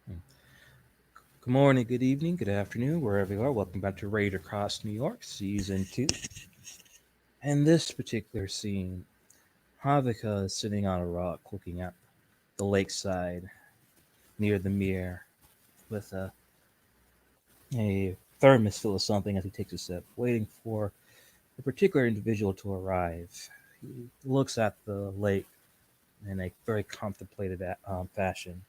Hmm. Good morning, good evening, good afternoon, wherever you are. Welcome back to Raid Across New York, Season 2. In this particular scene, Havika is sitting on a rock looking at the lakeside near the mere with a thermos full of something as he takes a sip, waiting for a particular individual to arrive. He looks at the lake in a very contemplative fashion.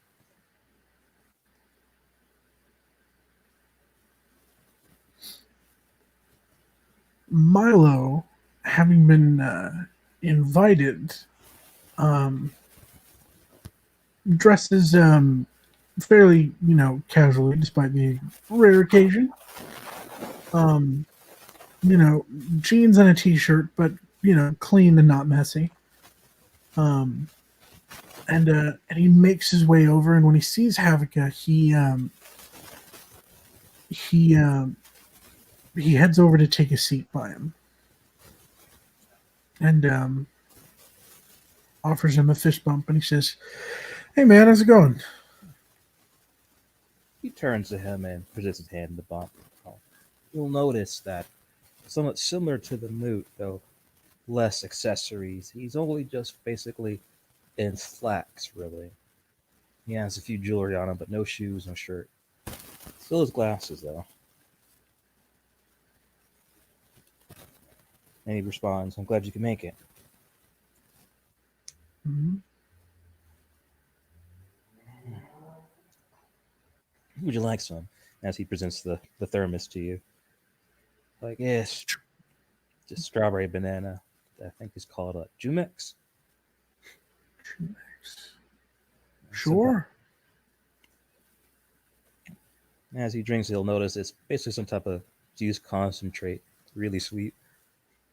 Milo, having been invited, um, dresses fairly, casually, despite the rare occasion. Um, you know, Jeans and a t-shirt, but clean and not messy. Um, and he makes his way over, and when he sees Havika, he he heads over to take a seat by him, and offers him a fist bump, and he says, "Hey man, how's it going?" He turns to him and presents his hand in the bump. You'll notice that somewhat similar to the Moot, though less accessories. He's only just basically in slacks, really. He has a few jewelry on him, but no shoes, no shirt. Still his glasses, though. And he responds, I'm glad you can make it. Mhm. Would you like some? As he presents the thermos to you. Like, yes, just strawberry banana. I think it's called Jumex. Simple. Sure. As he drinks, he'll notice it's basically some type of juice concentrate. It's really sweet,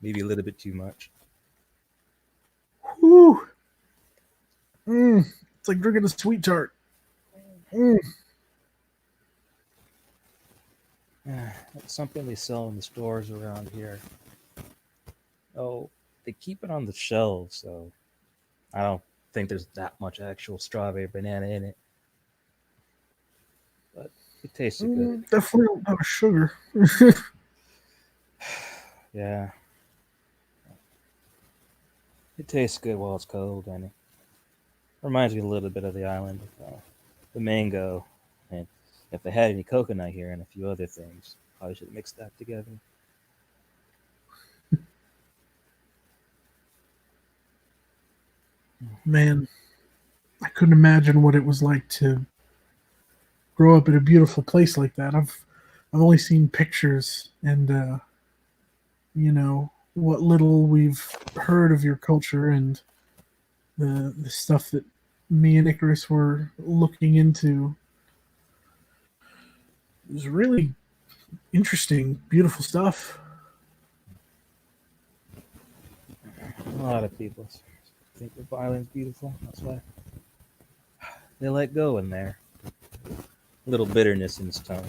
maybe a little bit too much. Whew. It's like drinking a sweet tart. Mm. It's something they sell in the stores around here. Oh, they keep it on the shelves, so I don't think there's that much actual strawberry banana in it, but it tasted good. Definitely a lot of sugar. Yeah, it tastes good while it's cold, and it reminds me a little bit of the island, the mango, and if they had any coconut here and a few other things, probably should mix that together. Man, I couldn't imagine what it was like to grow up in a beautiful place like that. I've only seen pictures and what little we've heard of your culture and the stuff that me and Icarus were looking into. It was really interesting, beautiful stuff. A lot of people think the island's beautiful. That's why they let go in there. A little bitterness in his tone.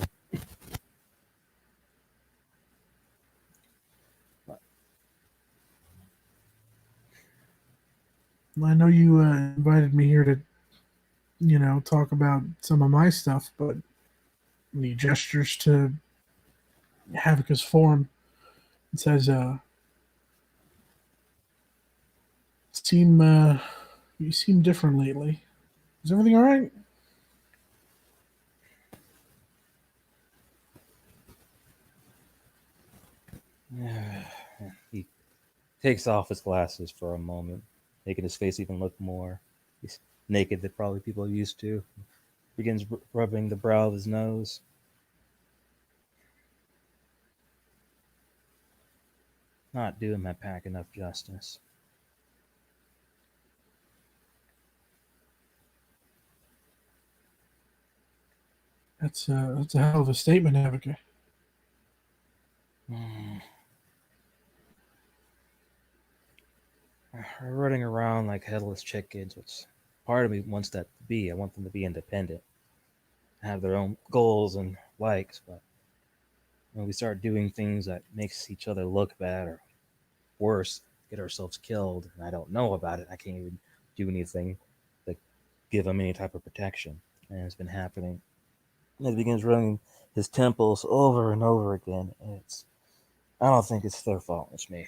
But I know you invited me here to talk about some of my stuff, but any gestures to Havika's form. It says, "Seem you seem different lately. Is everything all right?" he takes off his glasses for a moment, making his face even look more he's naked than probably people are used to. Begins rubbing the brow of his nose. Not doing my pack enough justice. That's a hell of a statement, Havika. Mm. Running around like headless chickens, which part of me wants that to be. I want them to be independent, have their own goals and likes, but when we start doing things that makes each other look bad or worse, get ourselves killed, and I don't know about it, I can't even do anything to give them any type of protection. and it's been happening. And it begins running his temples over and over again. And I don't think it's their fault. It's me.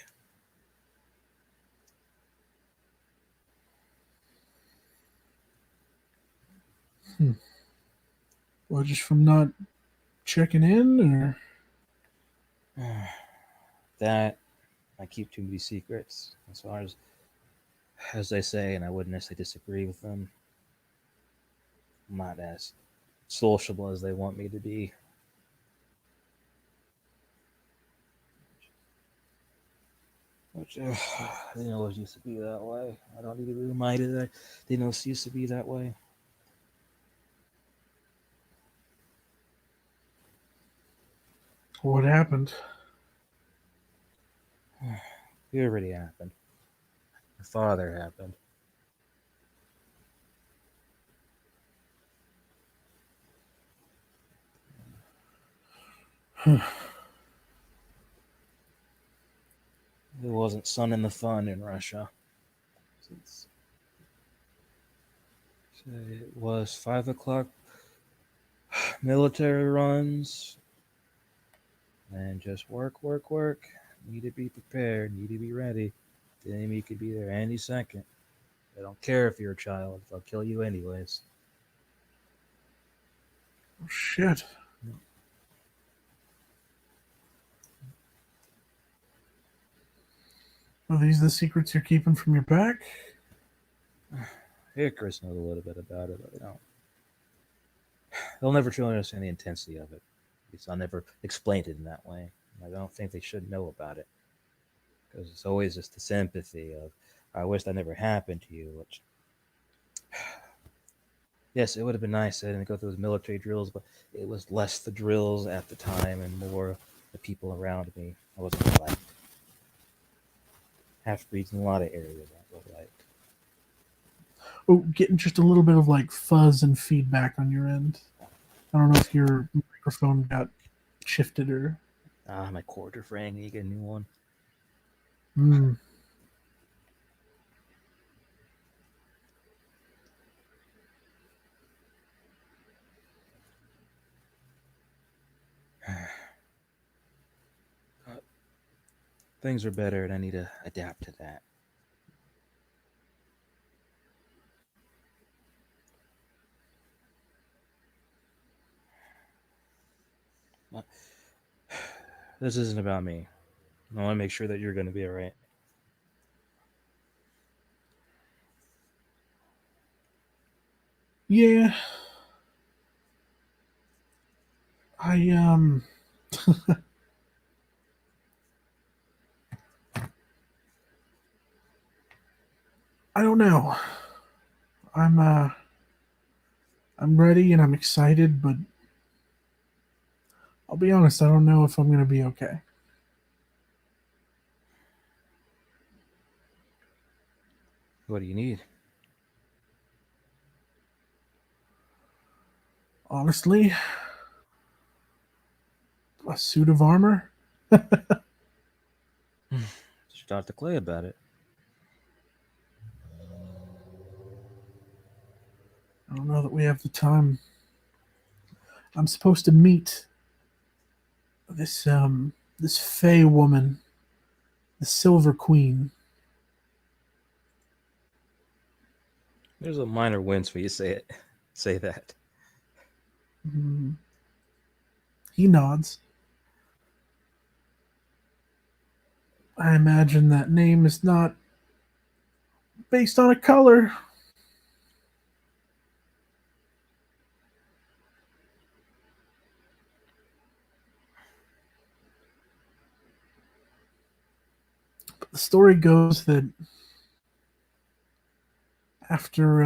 Well, just from not checking in, or That I keep too many secrets as far as they say, and I wouldn't necessarily disagree with them. I'm not as sociable as they want me to be. Which I didn't always used to be that way. I don't need to be reminded that I didn't always used to be that way. what happened? It already happened. Your father happened. It wasn't sun in the fun in Russia. Since it was 5 o'clock military runs and just work, work, work. Need to be prepared. Need to be ready. The enemy could be there any second. They don't care if you're a child. They'll kill you anyways. Oh, shit. Are these the secrets you're keeping from your pack? Chris knows a little bit about it, but they don't. They'll never truly understand the intensity of it. Because I'll never explain it in that way. I don't think they should know about it. Because it's always just the sympathy of, I wish that never happened to you, which, yes, it would have been nice. I didn't go through those military drills, but it was less the drills at the time and more the people around me. I wasn't liked. Half breeds in a lot of areas I was liked. Oh, getting just a little bit of like fuzz and feedback on your end. I don't know if your microphone got shifted or. My cords are fraying. You get a new one. Hmm. Things are better, and I need to adapt to that. This isn't about me. I want to make sure that you're going to be all right. Yeah. I I don't know. I'm uh I'm ready and I'm excited, but I'll be honest, I don't know if I'm gonna be okay. What do you need? Honestly, a suit of armor? Just talk to Clay about it. I don't know that we have the time. I'm supposed to meet this Fey woman, the Silver Queen. There's a minor wince when you say it. Say that. Mm, he nods. I imagine that name is not based on a color. But the story goes that after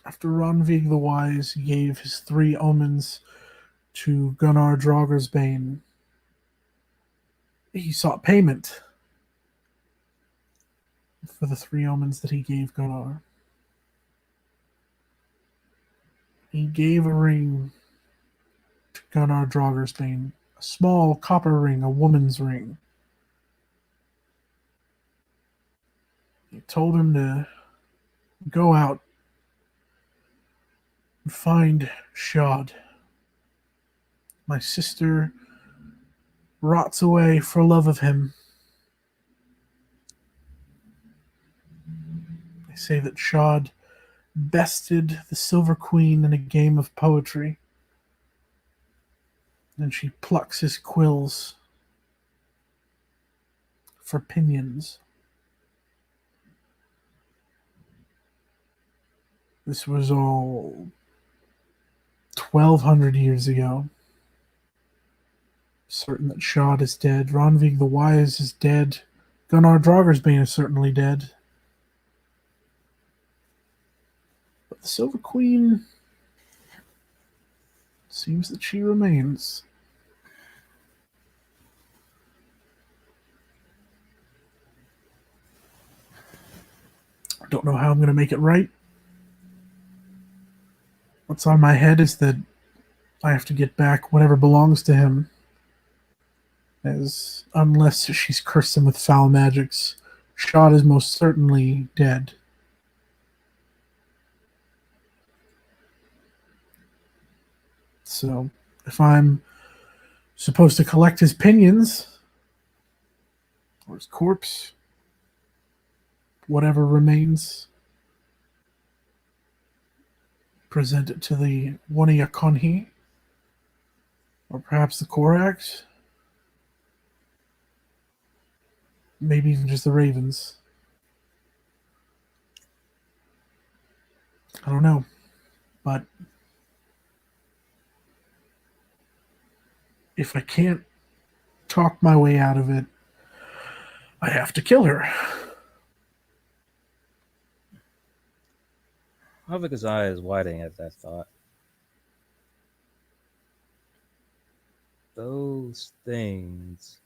after Ronvig the Wise gave his three omens to Gunnar Draugrsbane, he sought payment for the three omens that he gave Gunnar. He gave a ring to Gunnar Draugrsbane, a small copper ring, a woman's ring. He told him to go out find Shad. My sister rots away for love of him. They say that Shad bested the Silver Queen in a game of poetry. Then she plucks his quills for pinions. This was all 1,200 years ago. Certain that Shad is dead. Ronvig the Wise is dead. Gunnar Dragersbane is certainly dead. But the Silver Queen seems that she remains. I don't know how I'm going to make it right. What's on my head is that I have to get back whatever belongs to him. As unless she's cursed him with foul magics, Shad is most certainly dead. So, if I'm supposed to collect his pinions, or his corpse, whatever remains, present it to the Wania Konhi, or perhaps the Korax, maybe even just the Ravens. I don't know, but if I can't talk my way out of it, I have to kill her. Havika's eye is widening at that thought. Those things,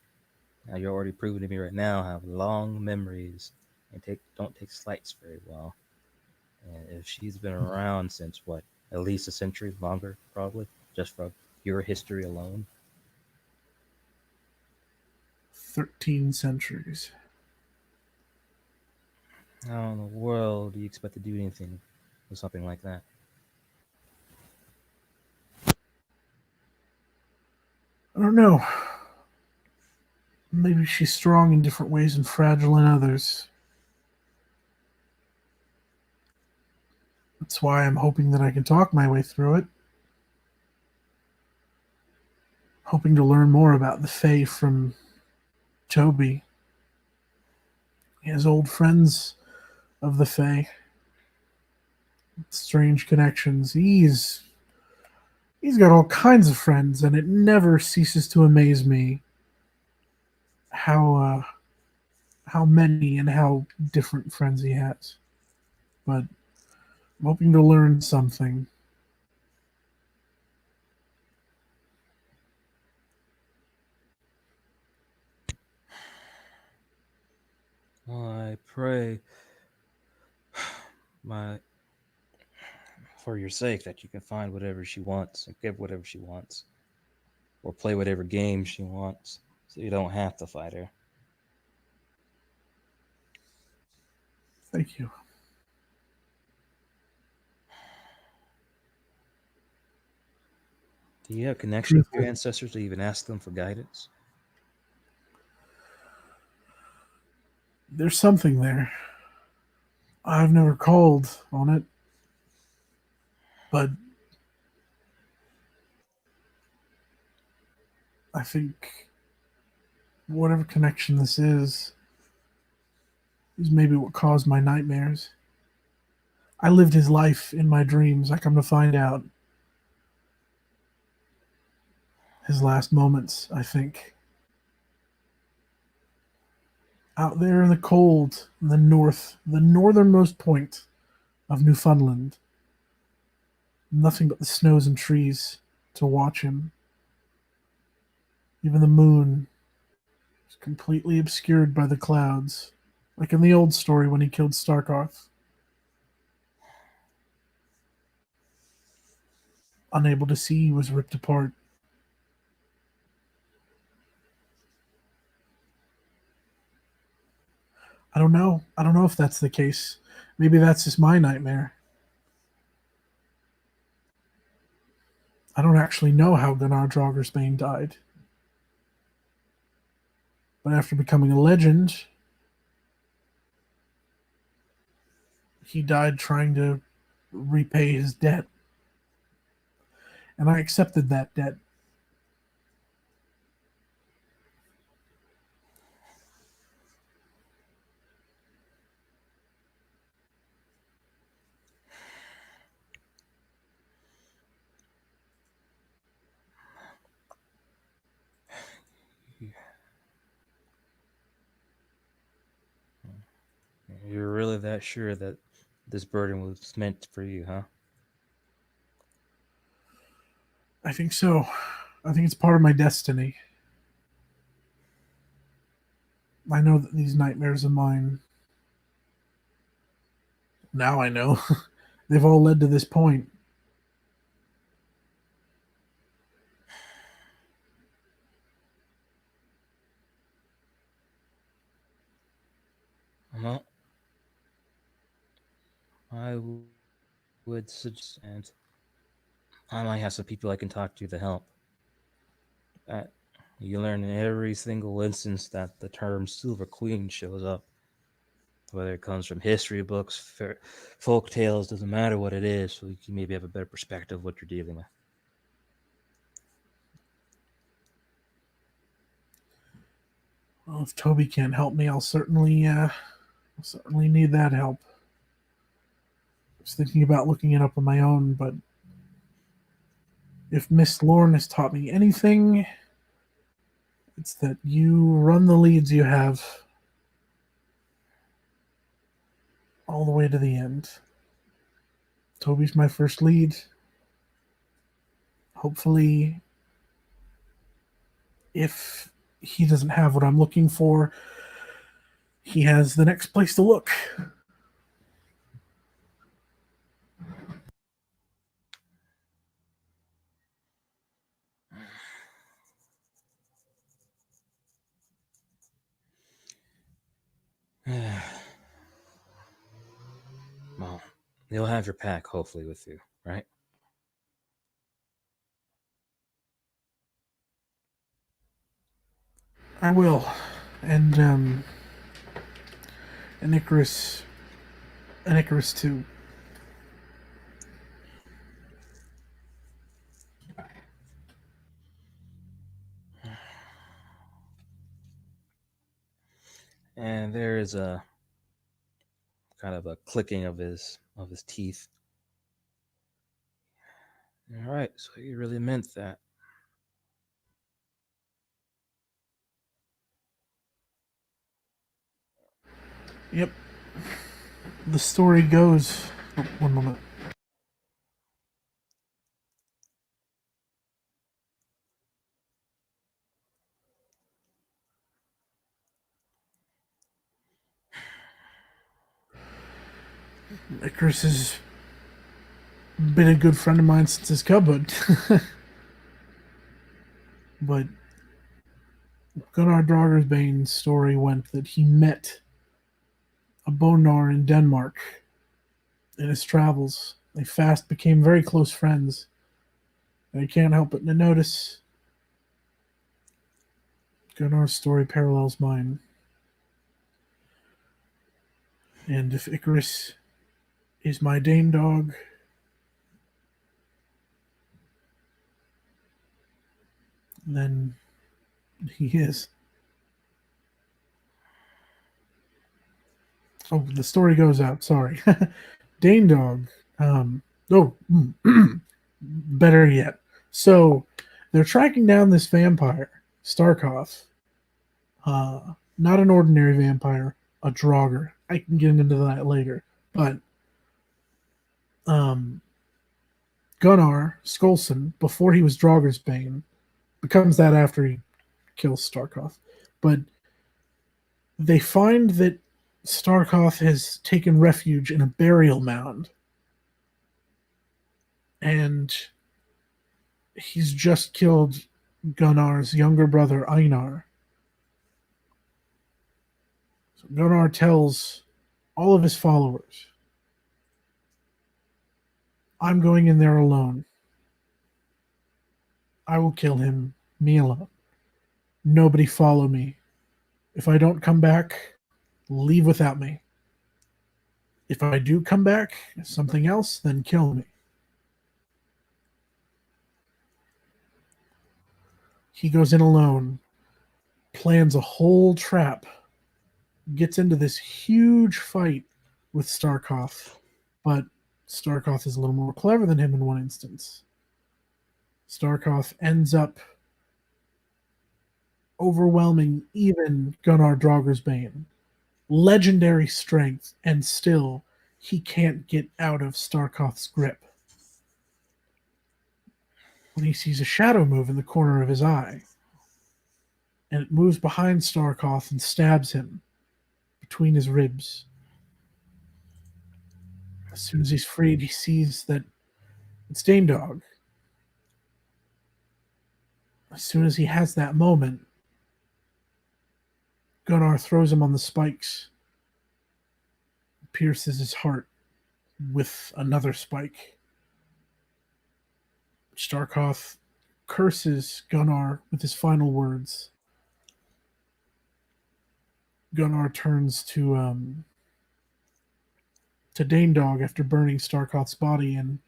now you're already proving to me right now, have long memories and don't take slights very well. And if she's been around since what, at least a century longer, probably, just from your history alone. 13 centuries. How in the world do you expect to do anything with something like that? I don't know. Maybe she's strong in different ways and fragile in others. That's why I'm hoping that I can talk my way through it. Hoping to learn more about the Fae from Toby. He has old friends of the Fae. Strange connections. He's got all kinds of friends, and it never ceases to amaze me how many and how different friends he has. But I'm hoping to learn something. Well, I pray my for your sake that you can find whatever she wants and give whatever she wants, or play whatever game she wants, so you don't have to fight her. Thank you. Do you have connection with your ancestors to even ask them for guidance? There's something there. I've never called on it, but I think whatever connection this is maybe what caused my nightmares. I lived his life in my dreams. I come to find out his last moments, I think. Out there in the cold, in the north, the northernmost point of Newfoundland. Nothing but the snows and trees to watch him. Even the moon is completely obscured by the clouds, like in the old story when he killed Starkoth. Unable to see, he was ripped apart. I don't know. I don't know if that's the case. Maybe that's just my nightmare. I don't actually know how Gunnar Draugrsbane died. But after becoming a legend, he died trying to repay his debt. And I accepted that debt. You're really that sure that this burden was meant for you, huh? I think so. I think it's part of my destiny. I know that these nightmares of mine, now I know, they've all led to this point. Well, I would suggest, and I might have some people I can talk to help. Uh, you learn in every single instance that the term Silver Queen shows up. Whether it comes from history books, folk tales, doesn't matter what it is, so you can maybe have a better perspective of what you're dealing with. Well, if Toby can't help me, I'll certainly need that help. I was thinking about looking it up on my own, but if Miss Lorne has taught me anything, it's that you run the leads you have all the way to the end. Toby's my first lead. Hopefully, if he doesn't have what I'm looking for, he has the next place to look. Well, you'll have your pack hopefully with you, right? I will. And and Icarus too. And there is a kind of a clicking of his teeth. All right, so you really meant that. Yep. The story goes. Oh, one moment. Icarus has been a good friend of mine since his cubhood. But Gunnar Dragersbane's story went that he met a Bonar in Denmark in his travels. They fast became very close friends. And I can't help but to notice Gunnar's story parallels mine. And if Icarus is my Dame dog, then he is. Oh, the story goes out. Sorry. Dane Dog. Oh, better yet. So they're tracking down this vampire, Starkov. Not an ordinary vampire, a Draugr. I can get into that later. But um, Gunnar Skolson, before he was Draugr's Bane, becomes that after he kills Starkov. But they find that Starkov has taken refuge in a burial mound. And he's just killed Gunnar's younger brother, Einar. So Gunnar tells all of his followers, I'm going in there alone. I will kill him, me alone. Nobody follow me. If I don't come back, leave without me. If I do come back, something else, then kill me. He goes in alone, plans a whole trap, gets into this huge fight with Starkov, but Starkov is a little more clever than him in one instance. Starkov ends up overwhelming even Gunnar Draugrsbane. Legendary strength, and still he can't get out of Starkov's grip. When he sees a shadow move in the corner of his eye, and it moves behind Starkov and stabs him between his ribs. As soon as he's freed, he sees that it's Dane Dog. As soon as he has that moment, Gunnar throws him on the spikes, pierces his heart with another spike. Starkov curses Gunnar with his final words. Gunnar turns to Dane Dog after burning Starkov's body and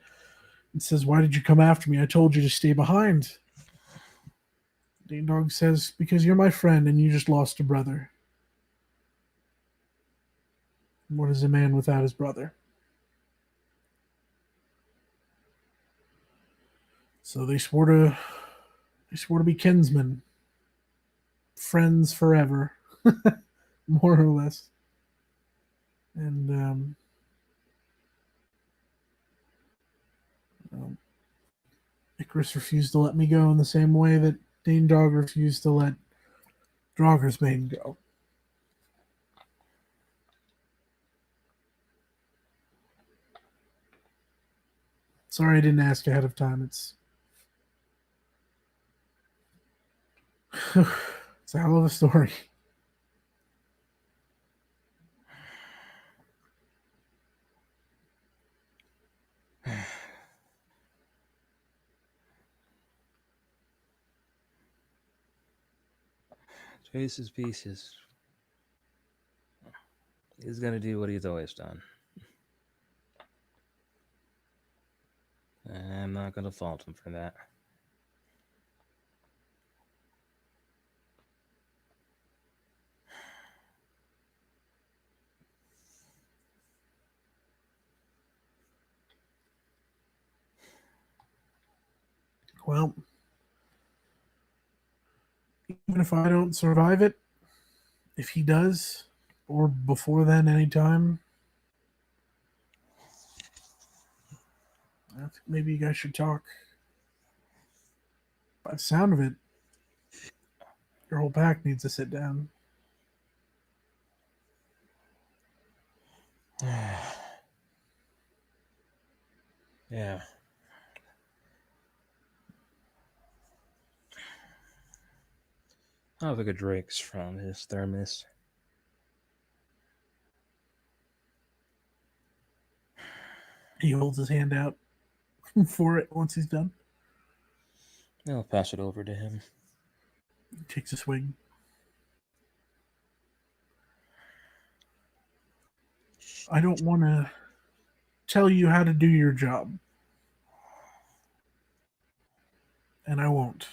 says, "Why did you come after me? I told you to stay behind." Dane Dog says, "Because you're my friend and you just lost a brother." What is a man without his brother? So they swore to be kinsmen, friends forever, more or less. And Icarus refused to let me go in the same way that Dane Dog refused to let Draugrsbane go. Sorry I didn't ask ahead of time. It's it's a hell of a story. Trace's pieces. He's gonna do what he's always done. I'm not gonna fault him for that. Well, even if I don't survive it, if he does, or before then, anytime, I think maybe you guys should talk. By the sound of it, your whole pack needs to sit down. Yeah. I'll have a drinks from his thermos. He holds his hand out for it once he's done. I'll pass it over to him. He takes a swing. I don't want to tell you how to do your job. And I won't.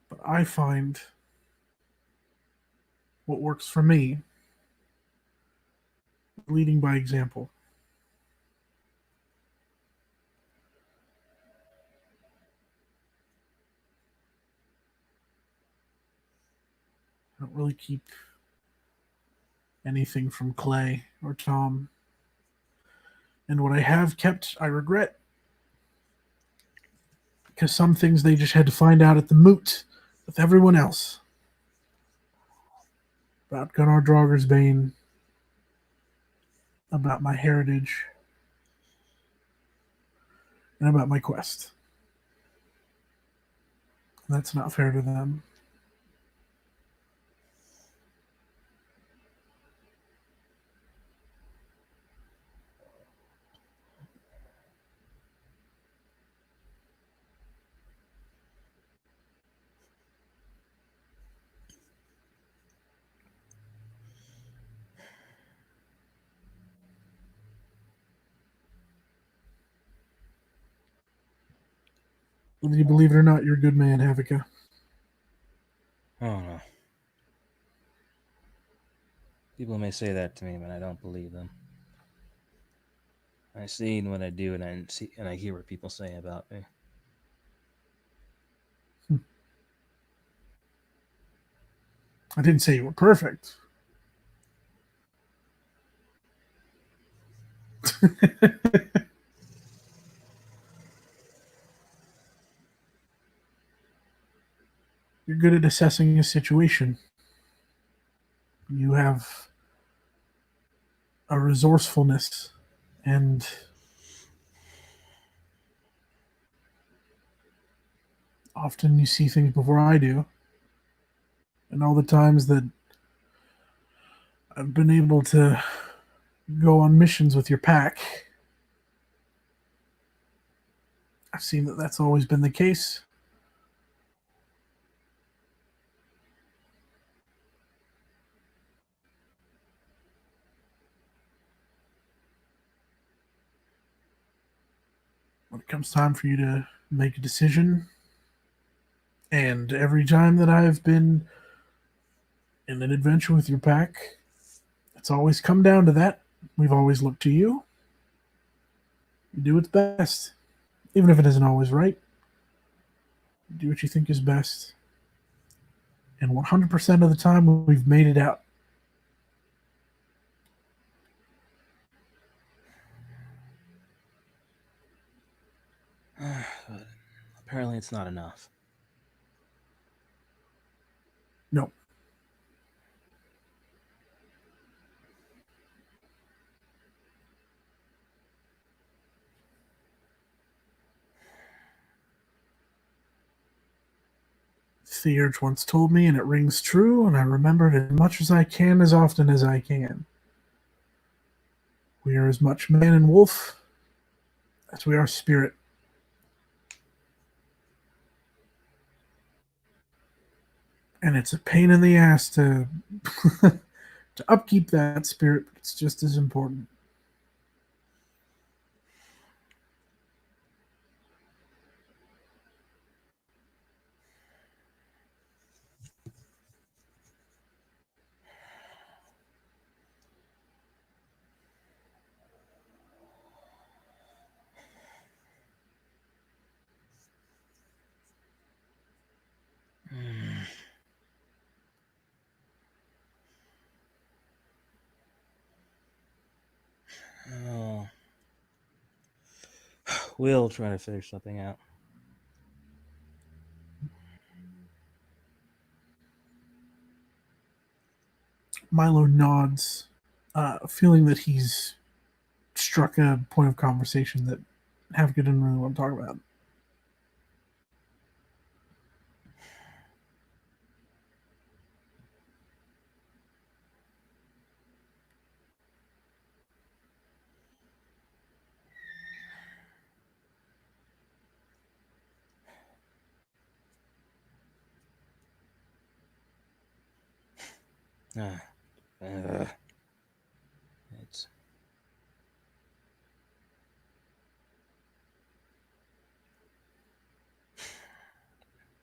But I find what works for me leading by example. I don't really keep anything from Clay or Tom. And what I have kept, I regret. Because some things they just had to find out at the moot with everyone else. About Gunnar Draugrsbane, about my heritage, and about my quest. And that's not fair to them. Whether you believe it or not, you're a good man, Havika. I don't know. People may say that to me, but I don't believe them. I see what I do, and I hear what people say about me. I didn't say you were perfect. You're good at assessing a situation. You have a resourcefulness, and often you see things before I do. And all the times that I've been able to go on missions with your pack, I've seen that that's always been the case. When it comes time for you to make a decision, and every time that I've been in an adventure with your pack, it's always come down to that. We've always looked to you. You do what's best, even if it isn't always right. Do what you think is best. And 100% of the time, we've made it out. But apparently, it's not enough. No. Theurge once told me, and it rings true, and I remember it as much as I can, as often as I can. We are as much man and wolf as we are spirit. And it's a pain in the ass to to upkeep that spirit, but it's just as important. Oh, we'll try to figure something out. Milo nods, feeling that he's struck a point of conversation that Havka didn't really want to talk about. Uh, uh, it's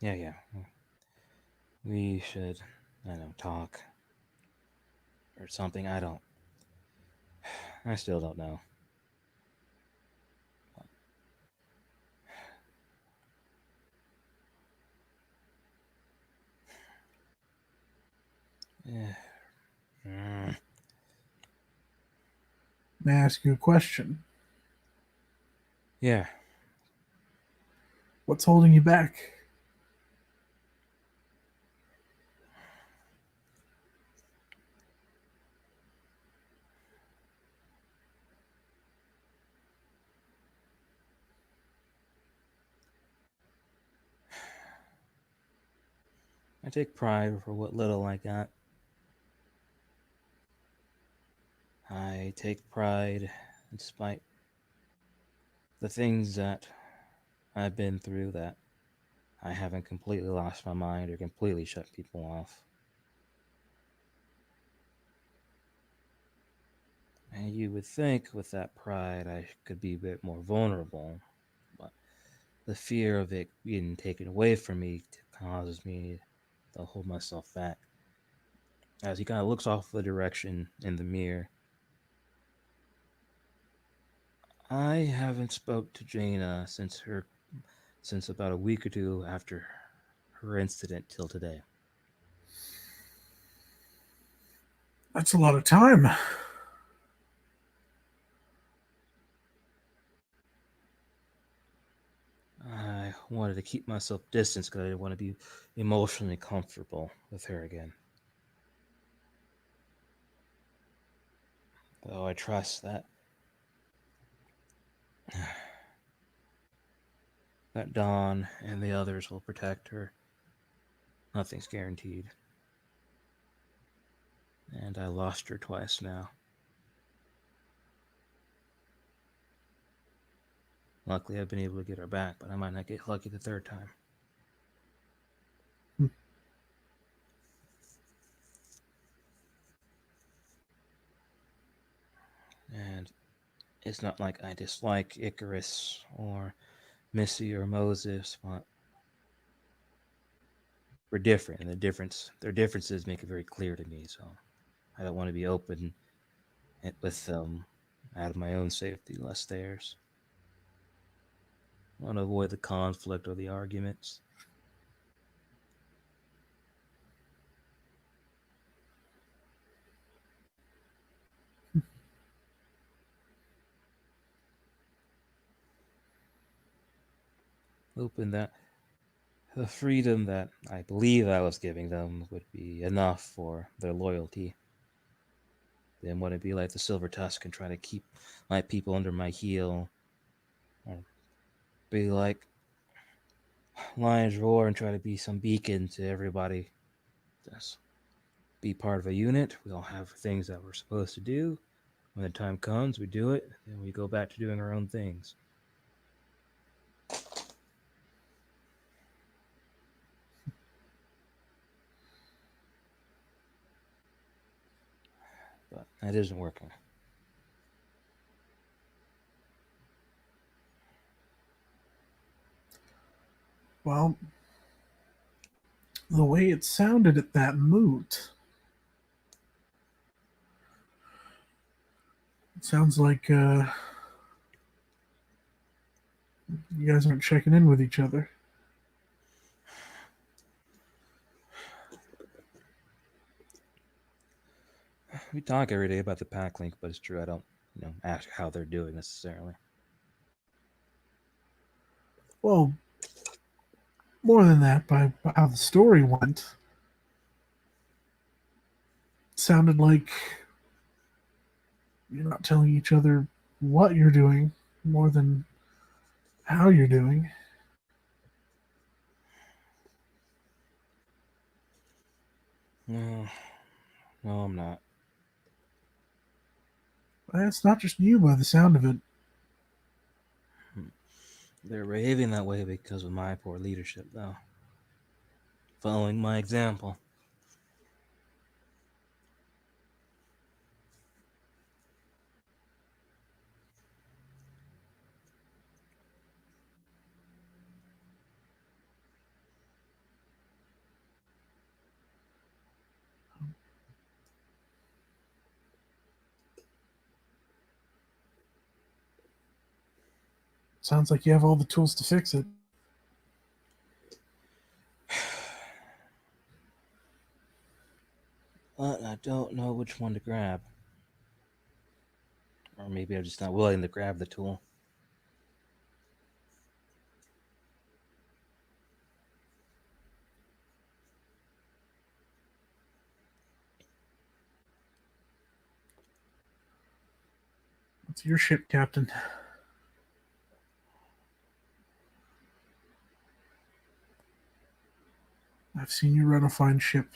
yeah. We should, I don't know, talk or something. I don't. I still don't know. Yeah. May I ask you a question? Yeah. What's holding you back? I take pride for what little I got. I take pride despite the things that I've been through that I haven't completely lost my mind or completely shut people off. And you would think with that pride I could be a bit more vulnerable, but the fear of it being taken away from me causes me to hold myself back. As he kind of looks off the direction in the mirror, I haven't spoke to Jaina since about a week or two after her incident till today. That's a lot of time. I wanted to keep myself distant because I didn't want to be emotionally comfortable with her again. Though I trust that Dawn and the others will protect her. Nothing's guaranteed. And I lost her twice now. Luckily, I've been able to get her back, but I might not get lucky the third time. Hmm. And it's not like I dislike Icarus or Missy or Moses, but we're different, and their differences make it very clear to me. So I don't want to be open with them out of my own safety, less theirs. I want to avoid the conflict or the arguments. Hoping that the freedom that I believe I was giving them would be enough for their loyalty. Then wouldn't be like the Silver Tusk and try to keep my people under my heel, or be like Lion's Roar and try to be some beacon to everybody. Just be part of a unit. We all have things that we're supposed to do. When the time comes, we do it, and we go back to doing our own things. But that isn't working. Well, the way it sounded at that moot, it sounds like you guys aren't checking in with each other. We talk every day about the pack link, but it's true I don't, ask how they're doing necessarily. Well, more than that, by how the story went, it sounded like you're not telling each other what you're doing more than how you're doing. No, no, I'm not. It's not just you by the sound of it. They're behaving that way because of my poor leadership, though. Following my example. Sounds like you have all the tools to fix it. But I don't know which one to grab. Or maybe I'm just not willing to grab the tool. It's your ship, Captain. I've seen you run a fine ship.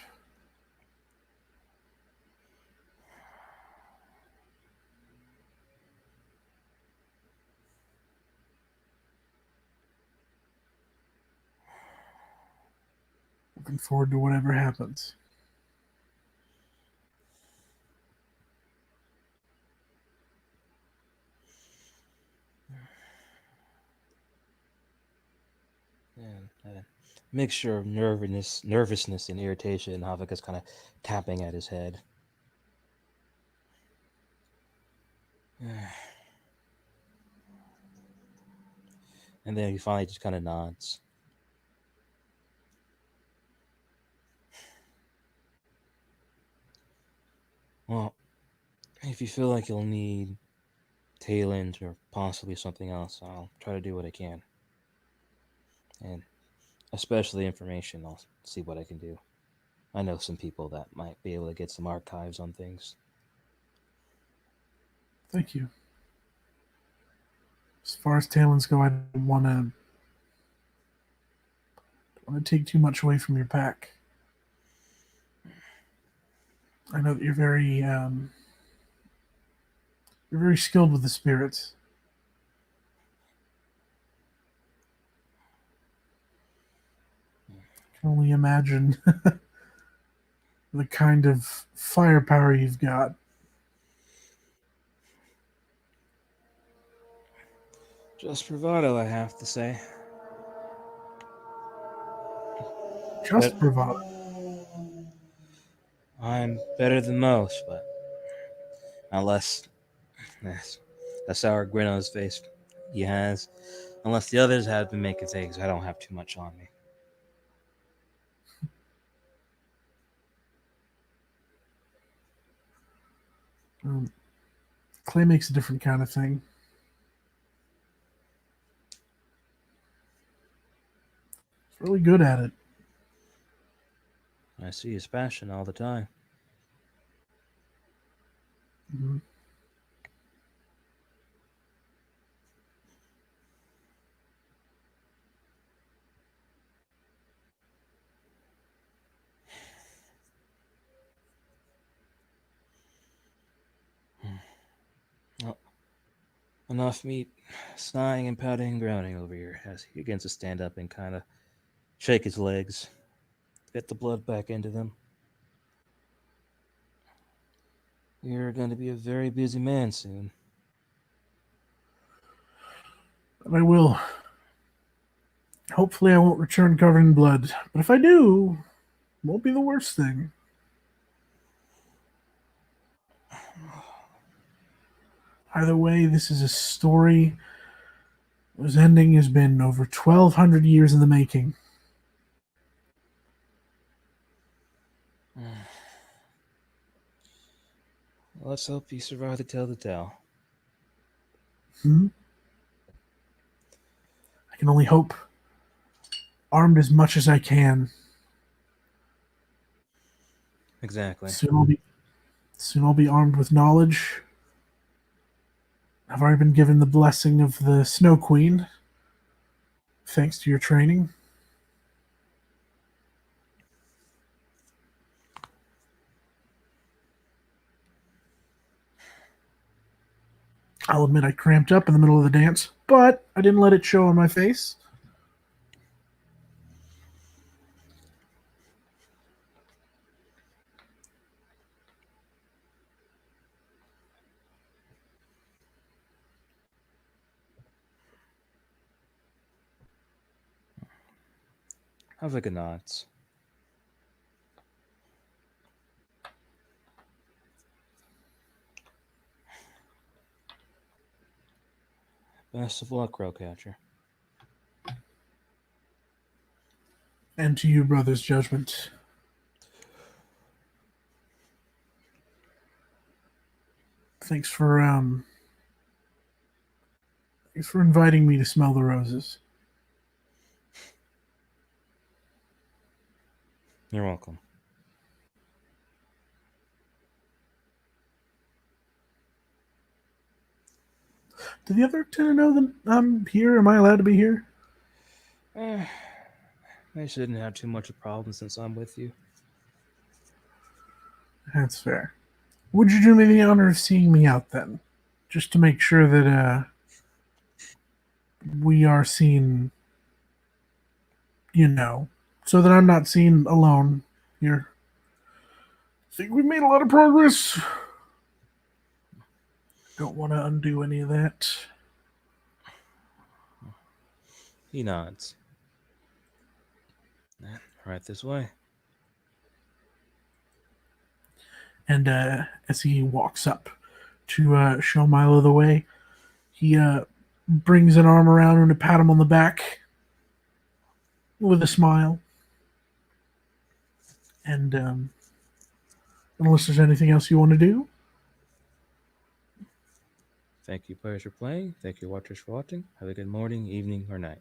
Looking forward to whatever happens. A mixture of nervousness and irritation. Havik is kind of tapping at his head. And then he finally just kind of nods. Well, if you feel like you'll need Talent or possibly something else, I'll try to do what I can. And especially information, I'll see what I can do. I know some people that might be able to get some archives on things. Thank you. As far as talents go, I don't want to take too much away from your pack. I know that you're very skilled with the spirits. I can only imagine the kind of firepower you've got. Just bravado, I have to say. But Just bravado. I'm better than most, but unless yes, a sour grin on his face he has. Unless the others have been making things, I don't have too much on me. Clay makes a different kind of thing. He's really good at it. I see his passion all the time. Mhm. Well, enough meat sighing and pouting and groaning over here as he begins to stand up and kind of shake his legs, get the blood back into them. You're going to be a very busy man soon. And I will. Hopefully, I won't return covered in blood. But if I do, it won't be the worst thing. Either way, this is a story whose ending has been over 1,200 years in the making. Let's hope you survive to tell the tale. Hmm? I can only hope. Armed as much as I can. Exactly. Soon I'll be armed with knowledge. I've already been given the blessing of the Snow Queen, thanks to your training. I'll admit I cramped up in the middle of the dance, but I didn't let it show on my face. Have a good night. Best of luck, Crowcatcher. And to you, brother's judgment. Thanks for thanks for inviting me to smell the roses. You're welcome. Did the other tenant know that I'm here? Am I allowed to be here? Eh, I shouldn't have too much of a problem since I'm with you. That's fair. Would you do me the honor of seeing me out then? Just to make sure that we are seen, so that I'm not seen alone here. Think we've made a lot of progress. Don't want to undo any of that. He nods. Yeah, right this way. And as he walks up to show Milo the way, he brings an arm around him to pat him on the back with a smile. And unless there's anything else you want to do, Thank you, players, for playing. Thank you, watchers, for watching. Have a good morning, evening, or night.